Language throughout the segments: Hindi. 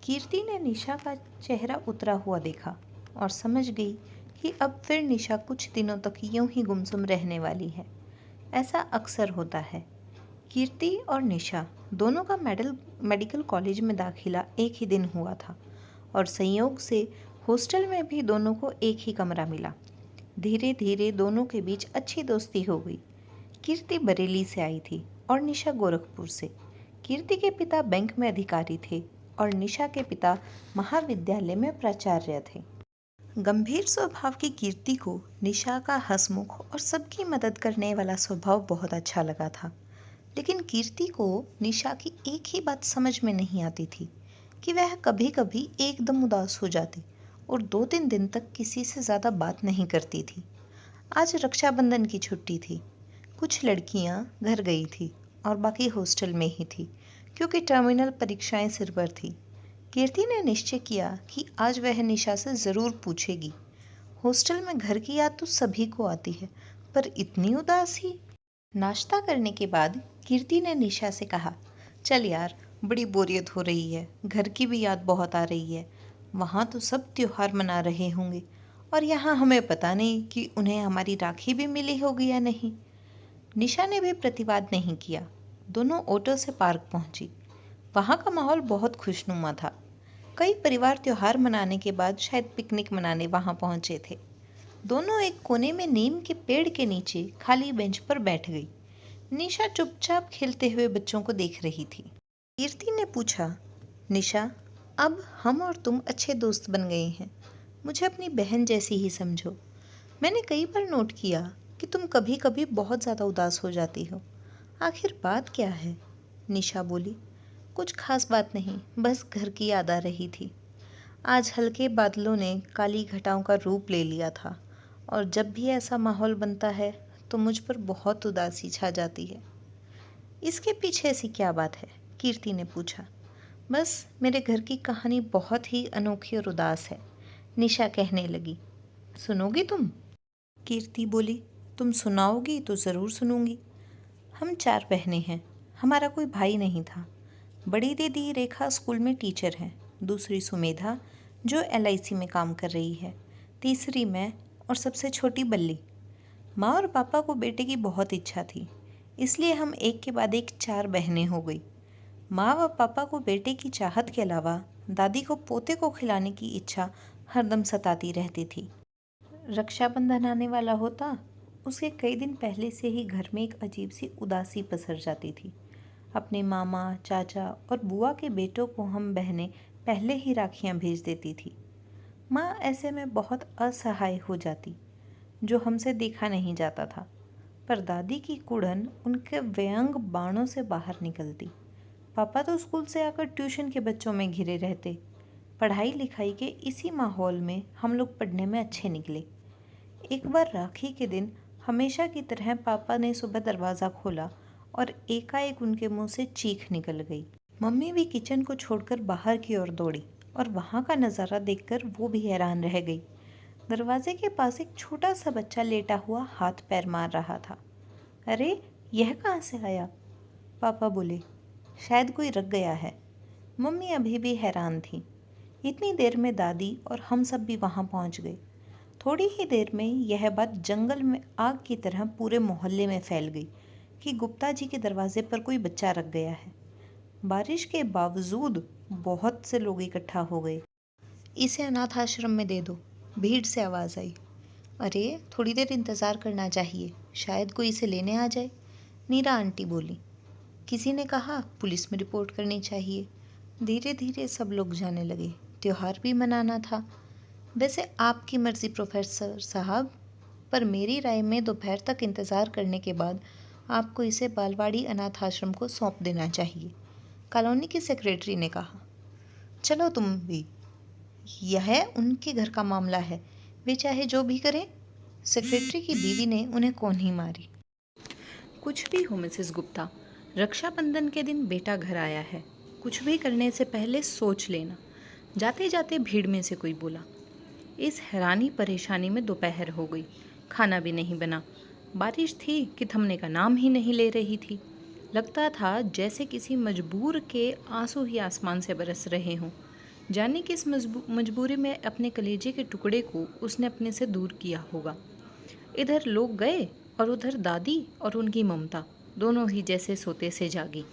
कीर्ति ने निशा का चेहरा उतरा हुआ देखा और समझ गई कि अब फिर निशा कुछ दिनों तक यूं ही गुमसुम रहने वाली है। ऐसा अक्सर होता है। कीर्ति और निशा दोनों का मेडिकल कॉलेज में दाखिला एक ही दिन हुआ था और संयोग से हॉस्टल में भी दोनों को एक ही कमरा मिला। धीरे धीरे दोनों के बीच अच्छी दोस्ती हो गई। कीर्ति बरेली से आई थी और निशा गोरखपुर से। कीर्ति के पिता बैंक में अधिकारी थे और निशा के पिता महाविद्यालय में प्राचार्य थे। गंभीर स्वभाव की कीर्ति को निशा का हंसमुख और सबकी मदद करने वाला स्वभाव बहुत अच्छा लगा था। लेकिन कीर्ति को निशा की एक ही बात समझ में नहीं आती थी कि वह कभी कभी एकदम उदास हो जाती और 2-3 दिन तक किसी से ज़्यादा बात नहीं करती थी। आज रक्षाबंधन की छुट्टी थी। कुछ लड़कियां घर गई थी और बाकी हॉस्टल में ही थी क्योंकि टर्मिनल परीक्षाएं सिर पर थी। कीर्ति ने निश्चय किया कि आज वह निशा से ज़रूर पूछेगी। हॉस्टल में घर की याद तो सभी को आती है, पर इतनी उदासी। नाश्ता करने के बाद कीर्ति ने निशा से कहा, चल यार, बड़ी बोरियत हो रही है, घर की भी याद बहुत आ रही है। वहाँ तो सब त्योहार मना रहे होंगे और यहाँ हमें पता नहीं कि उन्हें हमारी राखी भी मिली होगी या नहीं। निशा ने भी प्रतिवाद नहीं किया। दोनों ऑटो से पार्क पहुंची। वहाँ का माहौल बहुत खुशनुमा था। कई परिवार त्योहार मनाने के बाद शायद पिकनिक मनाने वहाँ पहुँचे थे। दोनों एक कोने में नीम के पेड़ के नीचे खाली बेंच पर बैठ गई। निशा चुपचाप खेलते हुए बच्चों को देख रही थी। कीर्ति ने पूछा, निशा, अब हम और तुम अच्छे दोस्त बन गए हैं। मुझे अपनी बहन जैसी ही समझो। मैंने कई बार नोट किया कि तुम कभी कभी बहुत ज़्यादा उदास हो जाती हो। आखिर बात क्या है? निशा बोली, कुछ खास बात नहीं, बस घर की याद आ रही थी। आज हल्के बादलों ने काली घटाओं का रूप ले लिया था और जब भी ऐसा माहौल बनता है तो मुझ पर बहुत उदासी छा जाती है। इसके पीछे ऐसी क्या बात है? कीर्ति ने पूछा। बस मेरे घर की कहानी बहुत ही अनोखी और उदास है, निशा कहने लगी। सुनोगी तुम? कीर्ति बोली, तुम सुनाओगी तो ज़रूर सुनूंगी। हम 4 बहनें हैं। हमारा कोई भाई नहीं था। बड़ी दीदी रेखा स्कूल में टीचर है, दूसरी सुमेधा जो LIC में काम कर रही है, तीसरी मैं और सबसे छोटी बल्ली। माँ और पापा को बेटे की बहुत इच्छा थी, इसलिए हम एक के बाद एक 4 बहनें हो गई। माँ व पापा को बेटे की चाहत के अलावा दादी को पोते को खिलाने की इच्छा हरदम सताती रहती थी। रक्षाबंधन आने वाला होता, उसके कई दिन पहले से ही घर में एक अजीब सी उदासी पसर जाती थी। अपने मामा, चाचा और बुआ के बेटों को हम बहनें पहले ही राखियां भेज देती थी। माँ ऐसे में बहुत असहाय हो जाती, जो हमसे देखा नहीं जाता था, पर दादी की कुड़न उनके व्यंग बाणों से बाहर निकलती। पापा तो स्कूल से आकर ट्यूशन के बच्चों में घिरे रहते। पढ़ाई लिखाई के इसी माहौल में हम लोग पढ़ने में अच्छे निकले। एक बार राखी के दिन हमेशा की तरह पापा ने सुबह दरवाज़ा खोला और एकाएक उनके मुंह से चीख निकल गई। मम्मी भी किचन को छोड़कर बाहर की ओर दौड़ी और वहाँ का नज़ारा देखकर वो भी हैरान रह गई। दरवाजे के पास एक छोटा सा बच्चा लेटा हुआ हाथ पैर मार रहा था। अरे, यह कहाँ से आया? पापा बोले, शायद कोई रख गया है। मम्मी अभी भी हैरान थी। इतनी देर में दादी और हम सब भी वहाँ पहुँच गए। थोड़ी ही देर में यह बात जंगल में आग की तरह पूरे मोहल्ले में फैल गई कि गुप्ता जी के दरवाजे पर कोई बच्चा रख गया है। बारिश के बावजूद बहुत से लोग इकट्ठा हो गए। इसे अनाथ आश्रम में दे दो, भीड़ से आवाज़ आई। अरे, थोड़ी देर इंतज़ार करना चाहिए, शायद कोई इसे लेने आ जाए, नीरा आंटी बोली। किसी ने कहा पुलिस में रिपोर्ट करनी चाहिए। धीरे धीरे सब लोग जाने लगे। त्योहार भी मनाना था। वैसे आपकी मर्ज़ी प्रोफेसर साहब, पर मेरी राय में दोपहर तक इंतज़ार करने के बाद आपको इसे बालवाड़ी अनाथ आश्रम को सौंप देना चाहिए, कॉलोनी की सेक्रेटरी ने कहा। चलो तुम भी, यह उनके घर का मामला है, वे चाहे जो भी करें। सेक्रेटरी की बीवी ने उन्हें कौनी मारी। कुछ भी हो मिसेस गुप्ता, रक्षाबंधन के दिन बेटा घर आया है, कुछ भी करने से पहले सोच लेना। जाते जाते भीड़ में से कोई बोला। इस हैरानी परेशानी में दोपहर हो गई। खाना भी नहीं बना। बारिश थी कि थमने का नाम ही नहीं ले रही थी। लगता था जैसे किसी मजबूर के आंसू ही आसमान से बरस रहे हों। जाने किस मजबूरी में अपने कलेजे के टुकड़े को उसने अपने से दूर किया होगा। इधर लोग गए और उधर दादी और उनकी ममता दोनों ही जैसे सोते से जागी।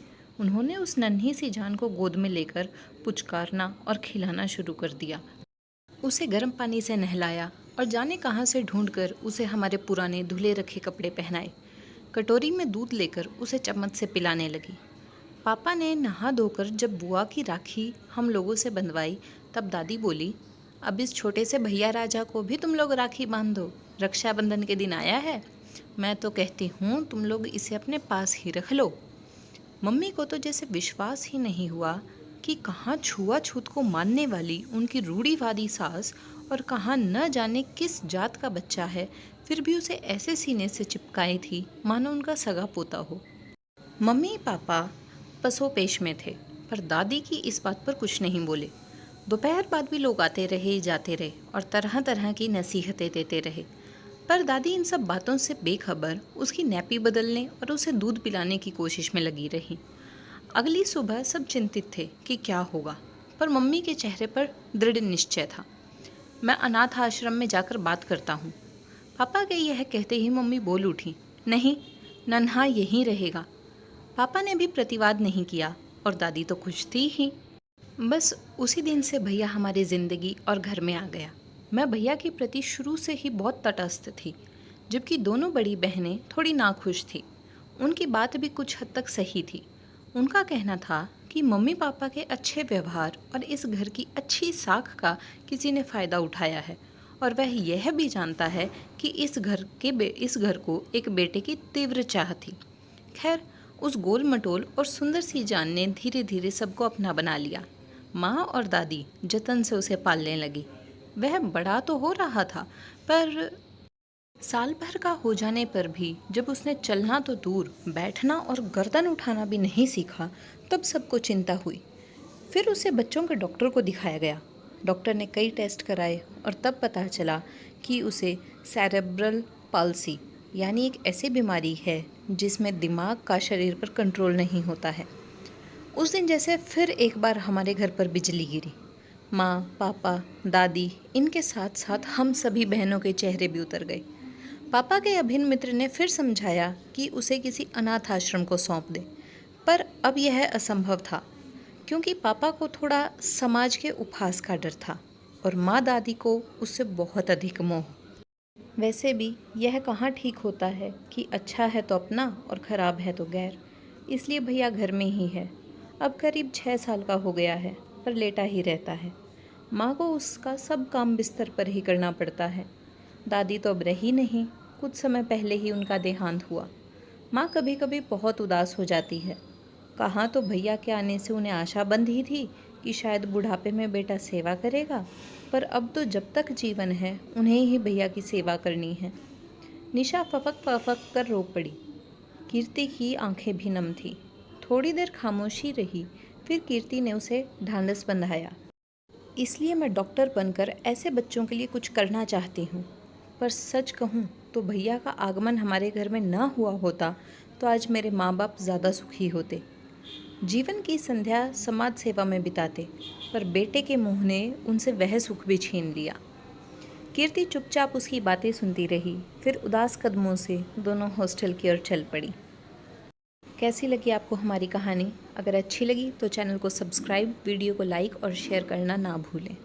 उन्होंने उस नन्ही सी जान को गोद में लेकर पुचकारना और खिलाना शुरू कर दिया। उसे गर्म पानी से नहलाया और जाने कहाँ से ढूंढकर उसे हमारे पुराने धुले रखे कपड़े पहनाए। कटोरी में दूध लेकर उसे चम्मच से पिलाने लगी। पापा ने नहा धोकर जब बुआ की राखी हम लोगों से बंधवाई तब दादी बोली, अब इस छोटे से भैया राजा को भी तुम लोग राखी बांध दो, रक्षाबंधन के दिन आया है। मैं तो कहती हूँ तुम लोग इसे अपने पास ही रख लो। मम्मी को तो जैसे विश्वास ही नहीं हुआ कि कहाँ छुआछूत को मानने वाली उनकी रूढ़िवादी सास और कहाँ न जाने किस जात का बच्चा है, फिर भी उसे ऐसे सीने से चिपकाई थी मानो उनका सगा पोता हो। मम्मी पापा पसोपेश में थे, पर दादी की इस बात पर कुछ नहीं बोले। दोपहर बाद भी लोग आते रहे जाते रहे और तरह तरह की नसीहतें देते रहे, पर दादी इन सब बातों से बेखबर उसकी नैपी बदलने और उसे दूध पिलाने की कोशिश में लगी रही। अगली सुबह सब चिंतित थे कि क्या होगा, पर मम्मी के चेहरे पर दृढ़ निश्चय था। मैं अनाथ आश्रम में जाकर बात करता हूँ। पापा के यह कहते ही मम्मी बोल उठी, नहीं, नन्हा यहीं रहेगा। पापा ने भी प्रतिवाद नहीं किया और दादी तो खुश थी ही। बस उसी दिन से भैया हमारी ज़िंदगी और घर में आ गया। मैं भैया के प्रति शुरू से ही बहुत तटस्थ थी, जबकि दोनों बड़ी बहनें थोड़ी नाखुश थी। उनकी बात भी कुछ हद तक सही थी। उनका कहना था कि मम्मी पापा के अच्छे व्यवहार और इस घर की अच्छी साख का किसी ने फ़ायदा उठाया है और वह यह भी जानता है कि इस घर को एक बेटे की तीव्र चाह थी। खैर, उस गोल मटोल और सुंदर सी जान ने धीरे धीरे सबको अपना बना लिया। माँ और दादी जतन से उसे पालने लगी। वह बड़ा तो हो रहा था, पर साल भर का हो जाने पर भी जब उसने चलना तो दूर, बैठना और गर्दन उठाना भी नहीं सीखा, तब सबको चिंता हुई। फिर उसे बच्चों के डॉक्टर को दिखाया गया। डॉक्टर ने कई टेस्ट कराए और तब पता चला कि उसे सेरेब्रल पाल्सी यानी एक ऐसी बीमारी है जिसमें दिमाग का शरीर पर कंट्रोल नहीं होता है। उस दिन जैसे फिर एक बार हमारे घर पर बिजली गिरी। माँ, पापा, दादी, इनके साथ साथ हम सभी बहनों के चेहरे भी उतर गए। पापा के अभिन्न मित्र ने फिर समझाया कि उसे किसी अनाथ आश्रम को सौंप दे, पर अब यह असंभव था, क्योंकि पापा को थोड़ा समाज के उपहास का डर था और माँ दादी को उससे बहुत अधिक मोह। वैसे भी यह कहाँ ठीक होता है कि अच्छा है तो अपना और ख़राब है तो गैर। इसलिए भैया घर में ही है। अब करीब 6 साल का हो गया है, पर लेटा ही रहता है। माँ को उसका सब काम बिस्तर पर ही करना पड़ता है। दादी तो अब रही नहीं, कुछ समय पहले ही उनका देहांत हुआ। माँ कभी कभी बहुत उदास हो जाती है। कहाँ तो भैया के आने से उन्हें आशा बंध ही थी कि शायद बुढ़ापे में बेटा सेवा करेगा, पर अब तो जब तक जीवन है उन्हें ही भैया की सेवा करनी है। निशा फपक फपक कर रो पड़ी। कीर्ति की आंखें भी नम थी। थोड़ी देर खामोशी रही, फिर कीर्ति ने उसे ढांढस बंधाया। इसलिए मैं डॉक्टर बनकर ऐसे बच्चों के लिए कुछ करना चाहती हूँ, पर सच कहूँ तो भैया का आगमन हमारे घर में ना हुआ होता तो आज मेरे माँ बाप ज़्यादा सुखी होते। जीवन की संध्या समाज सेवा में बिताते, पर बेटे के मोह ने उनसे वह सुख भी छीन लिया। कीर्ति चुपचाप उसकी बातें सुनती रही, फिर उदास कदमों से दोनों हॉस्टल की ओर चल पड़ी। कैसी लगी आपको हमारी कहानी? अगर अच्छी लगी तो चैनल को सब्सक्राइब, वीडियो को लाइक और शेयर करना ना भूलें।